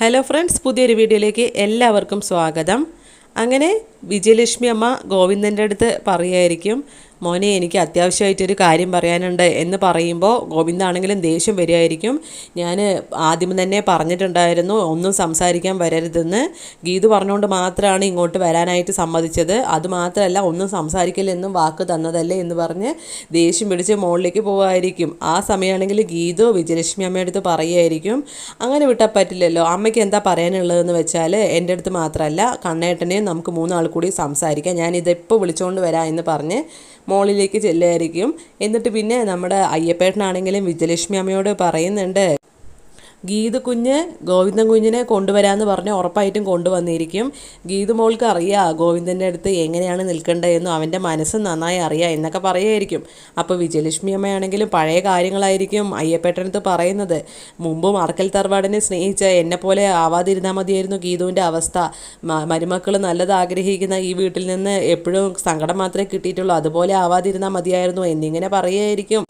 Hello friends, പുതിയൊരു വീഡിയോയിലേക്ക് എല്ലാവർക്കും സ്വാഗതം. അങ്ങനെ വിജയലക്ഷ്മി അമ്മ ഗോവിന്ദൻ്റെ അടുത്ത് പറയുമായിരിക്കും, മോനെ എനിക്ക് അത്യാവശ്യമായിട്ടൊരു കാര്യം പറയാനുണ്ട് എന്ന് പറയുമ്പോൾ ഗോവിന്ദാണെങ്കിലും ദേഷ്യം വരികയായിരിക്കും. ഞാൻ ആദ്യം തന്നെ പറഞ്ഞിട്ടുണ്ടായിരുന്നു ഒന്നും സംസാരിക്കാൻ വരരുതെന്ന്. ഗീതു പറഞ്ഞുകൊണ്ട് മാത്രമാണ് ഇങ്ങോട്ട് വരാനായിട്ട് സമ്മതിച്ചത്. അതുമാത്രമല്ല ഒന്നും സംസാരിക്കില്ലെന്നും വാക്ക് തന്നതല്ലേ എന്ന് പറഞ്ഞ് ദേഷ്യം പിടിച്ച് മുകളിലേക്ക് പോവുമായിരിക്കും. ആ സമയമാണെങ്കിൽ ഗീതു വിജയലക്ഷ്മി അമ്മയുടെ അടുത്ത് പറയുമായിരിക്കും, അങ്ങനെ വിട്ടാൽ പറ്റില്ലല്ലോ, അമ്മയ്ക്ക് എന്താ പറയാനുള്ളതെന്ന് വെച്ചാൽ എൻ്റെ അടുത്ത് മാത്രമല്ല കണ്ണേട്ടനെയും നമുക്ക് മൂന്നാൾ കൂടി സംസാരിക്കാം, ഞാനിതിപ്പോൾ വിളിച്ചുകൊണ്ട് വരാം എന്ന് പറഞ്ഞ് മോളിലേക്ക് ചെല്ലുമായിരിക്കും. എന്നിട്ട് പിന്നെ നമ്മുടെ അയ്യപ്പേട്ടനാണെങ്കിലും വിജയലക്ഷ്മി അമ്മയോട് പറയുന്നുണ്ട്, ഗീതു കുഞ്ഞ് ഗോവിന്ദൻ കുഞ്ഞിനെ കൊണ്ടുവരാമെന്ന് പറഞ്ഞ് ഉറപ്പായിട്ടും കൊണ്ടുവന്നിരിക്കും. ഗീതു മോൾക്ക് അറിയാം ഗോവിന്ദൻ്റെ അടുത്ത് എങ്ങനെയാണ് നിൽക്കേണ്ടതെന്നും അവൻ്റെ മനസ്സ് നന്നായി അറിയാം എന്നൊക്കെ പറയുമായിരിക്കും. അപ്പോൾ വിജയലക്ഷ്മി അമ്മയാണെങ്കിലും പഴയ കാര്യങ്ങളായിരിക്കും അയ്യപ്പേട്ടനടുത്ത് പറയുന്നത്. മുമ്പും അറക്കൽ തറവാടിനെ സ്നേഹിച്ച എന്നെപ്പോലെ ആവാതിരുന്നാൽ മതിയായിരുന്നു ഗീതുവിൻ്റെ അവസ്ഥ. മരുമക്കൾ നല്ലത് ആഗ്രഹിക്കുന്ന ഈ വീട്ടിൽ നിന്ന് എപ്പോഴും സങ്കടം മാത്രമേ കിട്ടിയിട്ടുള്ളൂ, അതുപോലെ ആവാതിരുന്നാൽ മതിയായിരുന്നു എന്നിങ്ങനെ പറയുമായിരിക്കും.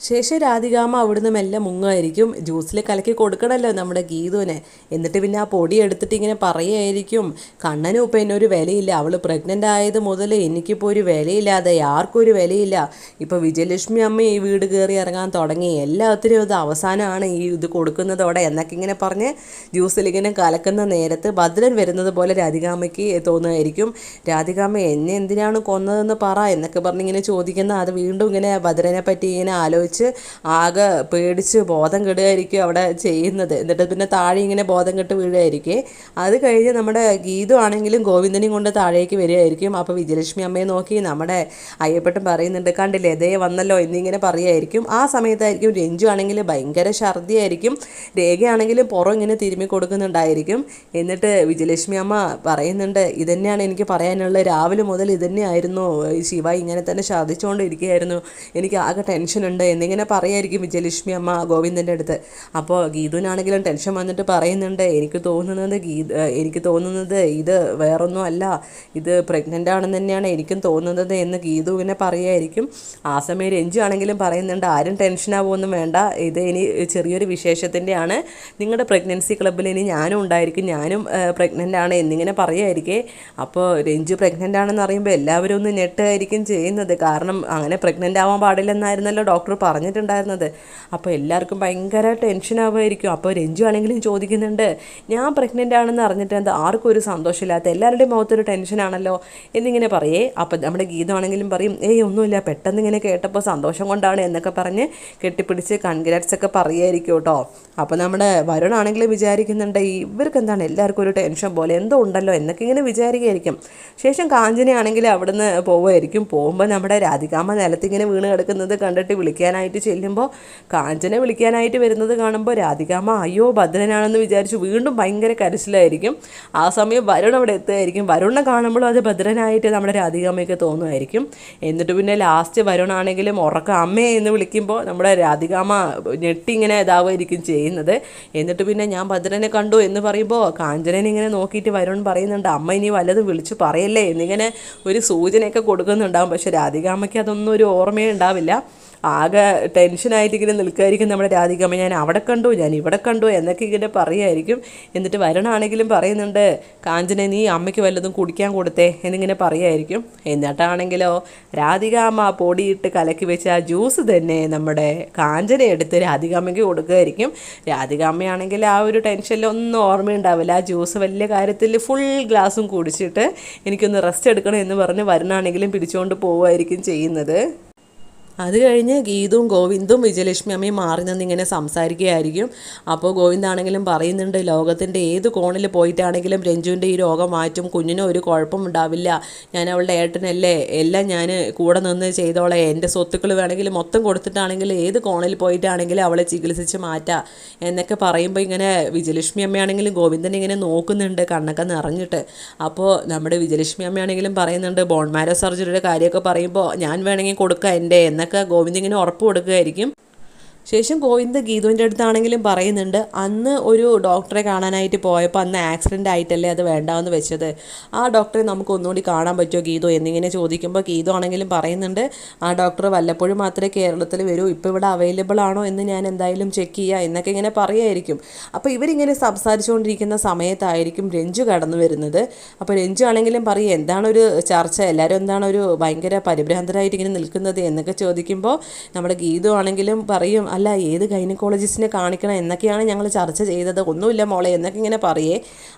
ശേഷം രാധികാമ്മ അവിടുന്ന് മെല്ലെ മുങ്ങുമായിരിക്കും. ജ്യൂസിൽ കലക്കി കൊടുക്കണമല്ലോ നമ്മുടെ ഗീതുവിനെ. എന്നിട്ട് പിന്നെ ആ പൊടി എടുത്തിട്ട് ഇങ്ങനെ പറയുമായിരിക്കും, കണ്ണനും ഇപ്പം എന്നൊരു വിലയില്ല, അവൾ പ്രഗ്നൻ്റ് ആയത് മുതൽ എനിക്കിപ്പോൾ ഒരു വിലയില്ലാതെ ആർക്കും ഒരു വിലയില്ല. ഇപ്പോൾ വിജയലക്ഷ്മി അമ്മ ഈ വീട് കയറി ഇറങ്ങാൻ തുടങ്ങി, എല്ലാത്തിനും ഇത് അവസാനമാണ് ഈ ഇത് കൊടുക്കുന്നതോടെ എന്നൊക്കെ ഇങ്ങനെ പറഞ്ഞ് ജ്യൂസിലിങ്ങനെ കലക്കുന്ന നേരത്ത് ഭദ്രൻ വരുന്നത് പോലെ രാധികാമ്മയ്ക്ക് തോന്നുമായിരിക്കും. രാധികാമ്മ എന്നെ എന്തിനാണ് കൊന്നതെന്ന് പറ എന്നൊക്കെ പറഞ്ഞിങ്ങനെ ചോദിക്കുന്ന അത് വീണ്ടും ഇങ്ങനെ ഭദ്രനെ പറ്റി ഇങ്ങനെ ആലോചിച്ച് ആകെ പേടിച്ച് ബോധം കെടുകയായിരിക്കും അവിടെ ചെയ്യുന്നത്. എന്നിട്ട് പിന്നെ താഴെ ഇങ്ങനെ ബോധം കെട്ട് വീഴുകയായിരിക്കും. അത് കഴിഞ്ഞ് നമ്മുടെ ഗീതു ആണെങ്കിലും ഗോവിന്ദനെയും കൊണ്ട് താഴേക്ക് വരികയായിരിക്കും. അപ്പോൾ വിജയലക്ഷ്മി അമ്മയെ നോക്കി നമ്മുടെ അയ്യപ്പട്ടൻ പറയുന്നുണ്ട്, കണ്ടില്ലേ ദേ വന്നല്ലോ എന്നിങ്ങനെ പറയുമായിരിക്കും. ആ സമയത്തായിരിക്കും രഞ്ജു ആണെങ്കിൽ ഭയങ്കര ഛർദിയായിരിക്കും. രേഖയാണെങ്കിലും പുറം ഇങ്ങനെ തിരുമ്മി കൊടുക്കുന്നുണ്ടായിരിക്കും. എന്നിട്ട് വിജയലക്ഷ്മി അമ്മ പറയുന്നുണ്ട്, ഇതന്നെയാണ് എനിക്ക് പറയാനുള്ളത്, രാവിലെ മുതൽ ഇതന്നെയായിരുന്നു ശിവ ഇങ്ങനെ തന്നെ ഛർദിച്ചുകൊണ്ടിരിക്കുകയായിരുന്നു, എനിക്ക് ആകെ ടെൻഷനുണ്ട് എന്നിങ്ങനെ പറയായിരിക്കും വിജയലക്ഷ്മി അമ്മ ഗോവിന്ദൻ്റെ അടുത്ത്. അപ്പോൾ ഗീതുവിനാണെങ്കിലും ടെൻഷൻ വന്നിട്ട് പറയുന്നുണ്ട്, എനിക്ക് തോന്നുന്നത് ഇത് വേറൊന്നും അല്ല, ഇത് പ്രഗ്നൻ്റ് ആണെന്ന് തന്നെയാണ് എനിക്കും തോന്നുന്നത് എന്ന് ഗീതുവിനെ പറയുമായിരിക്കും. ആ സമയം രഞ്ജു ആണെങ്കിലും പറയുന്നുണ്ട്, ആരും ടെൻഷനാവുമൊന്നും വേണ്ട, ഇത് ഇനി ചെറിയൊരു വിശേഷത്തിൻ്റെയാണ്, നിങ്ങളുടെ പ്രഗ്നൻസി ക്ലബ്ബിൽ ഇനി ഞാനും ഉണ്ടായിരിക്കും, ഞാനും പ്രഗ്നൻ്റ് ആണ് എന്നിങ്ങനെ പറയുമായിരിക്കേ. അപ്പോൾ രഞ്ജു പ്രഗ്നൻ്റ് ആണെന്ന് അറിയുമ്പോൾ എല്ലാവരും ഒന്ന് ഞെട്ടായിരിക്കും ചെയ്യുന്നത്. കാരണം അങ്ങനെ പ്രഗ്നൻ്റ് ആവാൻ പാടില്ലെന്നായിരുന്നല്ലോ ഡോക്ടർ പറഞ്ഞിട്ടുണ്ടായിരുന്നത്. അപ്പോൾ എല്ലാവർക്കും ഭയങ്കര ടെൻഷനാവുമായിരിക്കും. അപ്പോൾ രഞ്ജു ആണെങ്കിലും ചോദിക്കുന്നുണ്ട്, ഞാൻ പ്രഗ്നൻ്റ് ആണെന്ന് അറിഞ്ഞിട്ട് എന്താ ആർക്കും ഒരു സന്തോഷമില്ലാത്ത, എല്ലാവരുടെയും മുഖത്തൊരു ടെൻഷനാണല്ലോ എന്നിങ്ങനെ പറയേ. അപ്പോൾ നമ്മുടെ ഗീതം ആണെങ്കിലും പറയും, ഒന്നുമില്ല, പെട്ടെന്ന് ഇങ്ങനെ കേട്ടപ്പോൾ സന്തോഷം കൊണ്ടാണ് എന്നൊക്കെ പറഞ്ഞ് കെട്ടിപ്പിടിച്ച് കൺഗ്രാറ്റ്സ് ഒക്കെ പറയുമായിരിക്കും കേട്ടോ. അപ്പോൾ നമ്മുടെ വരുണാണെങ്കിലും വിചാരിക്കുന്നുണ്ട്, ഇവർക്ക് എന്താണ് എല്ലാവർക്കും ഒരു ടെൻഷൻ പോലെ എന്തോ ഉണ്ടല്ലോ എന്നൊക്കെ ഇങ്ങനെ വിചാരിക്കുകയായിരിക്കും. ശേഷം കാഞ്ചനയാണെങ്കിൽ അവിടുന്ന് പോവുമായിരിക്കും. പോകുമ്പോൾ നമ്മുടെ രാധികാമ്മ നിലത്തിങ്ങനെ വീണ് കിടക്കുന്നത് കണ്ടിട്ട് വിളിക്കാനായിട്ട് ചെല്ലുമ്പോൾ കാഞ്ചന വിളിക്കാനായിട്ട് വരുന്നത് കാണുമ്പോൾ രാധികാമ്മ അയ്യോ ഭദ്രനാണെന്ന് വിചാരിച്ചു വീണ്ടും ഭയങ്കര കരച്ചിലായിരിക്കും. ആ സമയം വരുൺ അവിടെ എത്തുമായിരിക്കും. വരുണിനെ കാണുമ്പോഴും അത് ഭദ്രനായിട്ട് നമ്മുടെ രാധികാമ്മയ്ക്ക് തോന്നുമായിരിക്കും. എന്നിട്ട് പിന്നെ ലാസ്റ്റ് വരുണാണെങ്കിലും ഉറക്കം അമ്മയെ എന്ന് വിളിക്കുമ്പോൾ നമ്മുടെ രാധികാമ്മ ഞെട്ടി ഇങ്ങനെ ഇതാവുമായിരിക്കും ചെയ്യുന്നത്. എന്നിട്ട് പിന്നെ ഞാൻ ഭദ്രനെ കണ്ടു എന്ന് പറയുമ്പോൾ കാഞ്ചനനെ ഇങ്ങനെ നോക്കിയിട്ട് വരുൺ പറയുന്നുണ്ട്, അമ്മ ഇനി വല്ലതും വിളിച്ചു പറയല്ലേ എന്നിങ്ങനെ ഒരു സൂചനയൊക്കെ കൊടുക്കുന്നുണ്ടാകും. പക്ഷെ രാധികാമ്മയ്ക്ക് അതൊന്നും ഒരു ഓർമ്മയേ ഉണ്ടാവില്ല. ആകെ ടെൻഷനായിട്ട് ഇങ്ങനെ നിൽക്കുമായിരിക്കും നമ്മുടെ രാധികാമ്മ, ഞാൻ അവിടെ കണ്ടു, ഞാൻ ഇവിടെ കണ്ടു എന്നൊക്കെ ഇങ്ങനെ പറയുമായിരിക്കും. എന്നിട്ട് വരണാണെങ്കിലും പറയുന്നുണ്ട്, കാഞ്ചന നീ അമ്മയ്ക്ക് വല്ലതും കുടിക്കാൻ കൊടുത്തേ എന്നിങ്ങനെ പറയുമായിരിക്കും. എന്നിട്ടാണെങ്കിലോ രാധികാമ്മ പൊടിയിട്ട് കലക്കി വെച്ച ആ ജ്യൂസ് തന്നെ നമ്മുടെ കാഞ്ചന എടുത്ത് രാധികാമ്മയ്ക്ക് കൊടുക്കുമായിരിക്കും. രാധികാമ്മയാണെങ്കിൽ ആ ഒരു ടെൻഷനിലൊന്നും ഓർമ്മയുണ്ടാവില്ല. ആ ജ്യൂസ് വലിയ കാര്യത്തിൽ ഫുൾ ഗ്ലാസും കുടിച്ചിട്ട് എനിക്കൊന്ന് റെസ്റ്റ് എടുക്കണം എന്ന് പറഞ്ഞ് വരണാണെങ്കിലും പിടിച്ചുകൊണ്ട് പോവുമായിരിക്കും ചെയ്യുന്നത്. അത് കഴിഞ്ഞ് ഗീതുവും ഗോവിന്ദും വിജയലക്ഷ്മി അമ്മയും മാറി നിന്ന് ഇങ്ങനെ സംസാരിക്കുകയായിരിക്കും. അപ്പോൾ ഗോവിന്ദാണെങ്കിലും പറയുന്നുണ്ട്, ലോകത്തിൻ്റെ ഏത് കോണിൽ പോയിട്ടാണെങ്കിലും രഞ്ജുവിൻ്റെ ഈ രോഗം മാറ്റും, കുഞ്ഞിനും ഒരു കുഴപ്പം ഉണ്ടാവില്ല, ഞാൻ അവളുടെ ഏട്ടനല്ലേ, എല്ലാം ഞാൻ കൂടെ നിന്ന് ചെയ്തോളെ, എൻ്റെ സ്വത്തുക്കൾ വേണമെങ്കിൽ മൊത്തം കൊടുത്തിട്ടാണെങ്കിൽ ഏത് കോണിൽ പോയിട്ടാണെങ്കിലും അവളെ ചികിത്സിച്ച് മാറ്റാം എന്നൊക്കെ പറയുമ്പോൾ ഇങ്ങനെ വിജയലക്ഷ്മി അമ്മയാണെങ്കിലും ഗോവിന്ദനെ ഇങ്ങനെ നോക്കുന്നുണ്ട് കണ്ണൊക്കെ നിറഞ്ഞിട്ട്. അപ്പോൾ നമ്മുടെ വിജയലക്ഷ്മി അമ്മയാണെങ്കിലും പറയുന്നുണ്ട്, ബോൺ മാരോ സർജറിയുടെ കാര്യമൊക്കെ പറയുമ്പോൾ ഞാൻ വേണമെങ്കിൽ കൊടുക്കാം എൻ്റെ എന്നൊക്കെ ഗോവിന്ദ് ഇങ്ങനെ ഉറപ്പ് കൊടുക്കുകയായിരിക്കും. ശേഷം ഗോവിന്ദ് ഗീതുവിൻ്റെ അടുത്താണെങ്കിലും പറയുന്നുണ്ട്, അന്ന് ഒരു ഡോക്ടറെ കാണാനായിട്ട് പോയപ്പോൾ അന്ന് ആക്സിഡൻ്റ് ആയിട്ടല്ലേ അത് വേണ്ടാന്ന് വെച്ചത്, ആ ഡോക്ടറെ നമുക്ക് ഒന്നുകൂടി കാണാൻ പറ്റുമോ ഗീതു എന്നിങ്ങനെ ചോദിക്കുമ്പോൾ ഗീതു ആണെങ്കിലും പറയുന്നുണ്ട്, ആ ഡോക്ടർ വല്ലപ്പോഴും മാത്രമേ കേരളത്തിൽ വരൂ, ഇപ്പോൾ ഇവിടെ അവൈലബിൾ ആണോ എന്ന് ഞാൻ എന്തായാലും ചെക്ക് ചെയ്യുക എന്നൊക്കെ ഇങ്ങനെ പറയുമായിരിക്കും. അപ്പോൾ ഇവരിങ്ങനെ സംസാരിച്ചുകൊണ്ടിരിക്കുന്ന സമയത്തായിരിക്കും രഞ്ജു കടന്നു വരുന്നത്. അപ്പോൾ രഞ്ജു ആണെങ്കിലും പറയും, എന്താണൊരു ചർച്ച, എല്ലാവരും എന്താണൊരു ഭയങ്കര പരിഭ്രാന്തരായിട്ട് ഇങ്ങനെ നിൽക്കുന്നത് എന്നൊക്കെ ചോദിക്കുമ്പോൾ നമ്മുടെ ഗീതു ആണെങ്കിലും പറയും, അല്ല ഏത് ഗൈനക്കോളജിസ്റ്റിനെ കാണിക്കണം എന്നൊക്കെയാണ് ഞങ്ങൾ ചർച്ച ചെയ്തത്, ഒന്നുമില്ല മോളെ എന്നൊക്കെ ഇങ്ങനെ പറയേ.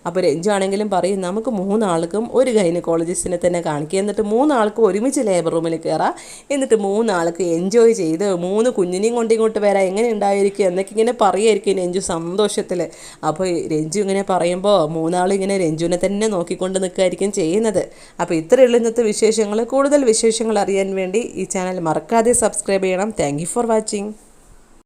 അപ്പോൾ രഞ്ജു ആണെങ്കിലും പറയും, നമുക്ക് 3 ആൾക്കും ഒരു ഗൈനക്കോളജിസ്റ്റിനെ തന്നെ കാണിക്കുക, എന്നിട്ട് 3 ആൾക്കും ഒരുമിച്ച് ലേബർ റൂമിൽ കയറാം, എന്നിട്ട് 3 ആൾക്ക് എൻജോയ് ചെയ്ത് 3 കുഞ്ഞിനെയും കൊണ്ട് ഇങ്ങോട്ട് വരാം, എങ്ങനെ ഉണ്ടായിരിക്കും എന്നൊക്കെ ഇങ്ങനെ പറയുമായിരിക്കും രഞ്ജു സന്തോഷത്തിൽ. അപ്പോൾ രഞ്ജു ഇങ്ങനെ പറയുമ്പോൾ 3 ആളും ഇങ്ങനെ രഞ്ജുവിനെ തന്നെ നോക്കിക്കൊണ്ട് നിൽക്കുകയായിരിക്കും ചെയ്യുന്നത്. അപ്പോൾ ഇത്രയുള്ള ഇന്നത്തെ വിശേഷങ്ങൾ. കൂടുതൽ വിശേഷങ്ങൾ അറിയാൻ വേണ്ടി ഈ ചാനൽ മറക്കാതെ സബ്സ്ക്രൈബ് ചെയ്യണം. Thank you for watching.